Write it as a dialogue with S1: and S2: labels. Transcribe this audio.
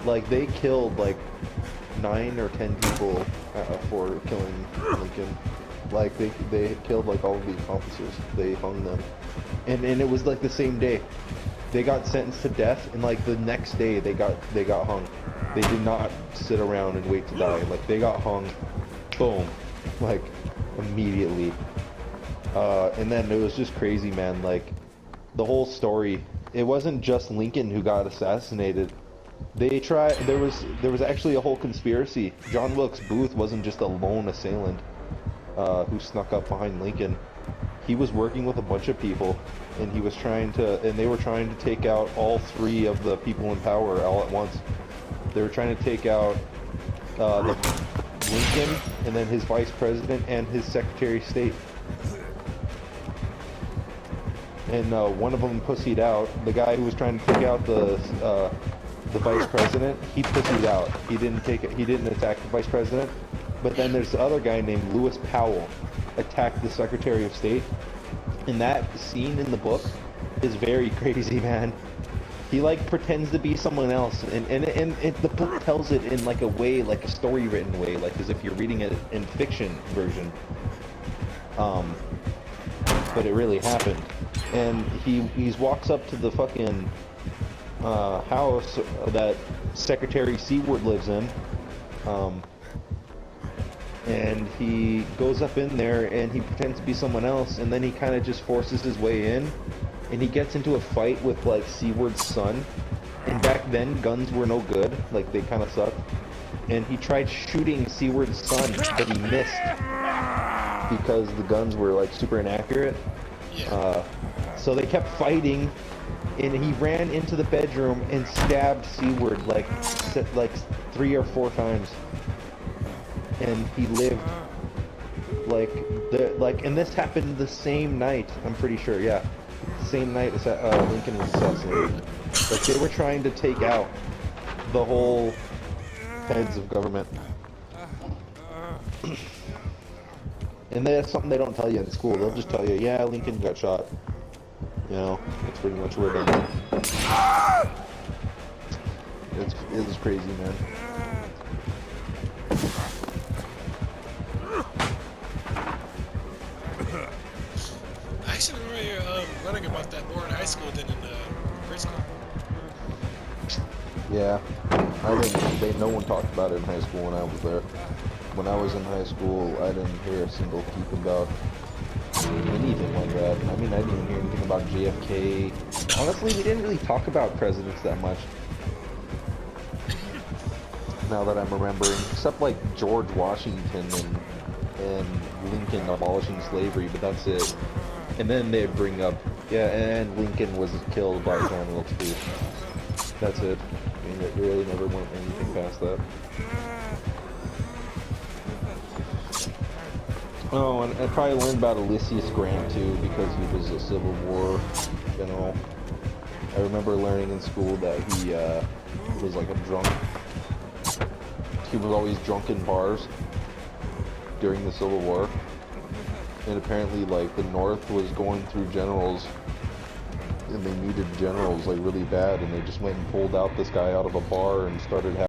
S1: Like, they killed like 9 or 10 people for killing Lincoln. Like, they killed like all of the accomplices. They hung them, and it was like the same day. They got sentenced to death, and like the next day they got hung. They did not sit around and wait to die. Like, they got hung, boom, like immediately. And then it was just crazy, man. Like, the whole story. It wasn't just Lincoln who got assassinated. They tried. There was actually a whole conspiracy. John Wilkes Booth wasn't just a lone assailant who snuck up behind Lincoln. He was working with a bunch of people, and he was trying to, and they were trying to take out all 3 of the people in power all at once. They were trying to take out Lincoln, and then his vice president and his secretary of state. And one of them pussied out. The guy who was trying to take out the vice president, he pussied out. He didn't take it. He didn't attack the vice president. But then there's the other guy named Lewis Powell, attacked the Secretary of State. And that scene in the book is very crazy, man. He like pretends to be someone else, and the book tells it in like a way, like a story written way, like as if you're reading it in fiction version. But it really happened. And he walks up to the fucking house that Secretary Seward lives in, and he goes up in there and he pretends to be someone else, and then he kind of just forces his way in, and he gets into a fight with like Seward's son. And back then guns were no good, like they kind of sucked, and he tried shooting Seward's son, but he missed because the guns were like super inaccurate. So they kept fighting, and he ran into the bedroom and stabbed Seward like 3 or 4 times, and he lived. And this happened the same night. I'm pretty sure, yeah, same night Lincoln was assassinated. Like, they were trying to take out the whole heads of government. And that's something they don't tell you in school. They'll just tell you, yeah, Lincoln got shot. You know, that's pretty much where they go. It was crazy, man.
S2: I actually remember you learning about that more in high school than in grade school.
S1: Yeah, no one talked about it in high school when I was there. When I was in high school, I didn't hear a single peep about anything like that. I mean, I didn't even hear anything about JFK. Honestly, we didn't really talk about presidents that much. Now that I'm remembering, except like George Washington and Lincoln abolishing slavery, but that's it. And then they'd bring up, yeah, and Lincoln was killed by John Wilkes Booth. That's it. I mean, it really never went anything past that. Oh, and I probably learned about Ulysses Grant too, because he was a Civil War general. I remember learning in school that he was like a drunk. He was always drunk in bars during the Civil War. And apparently, like, the North was going through generals, and they needed generals like really bad, and they just went and pulled out this guy out of a bar and started having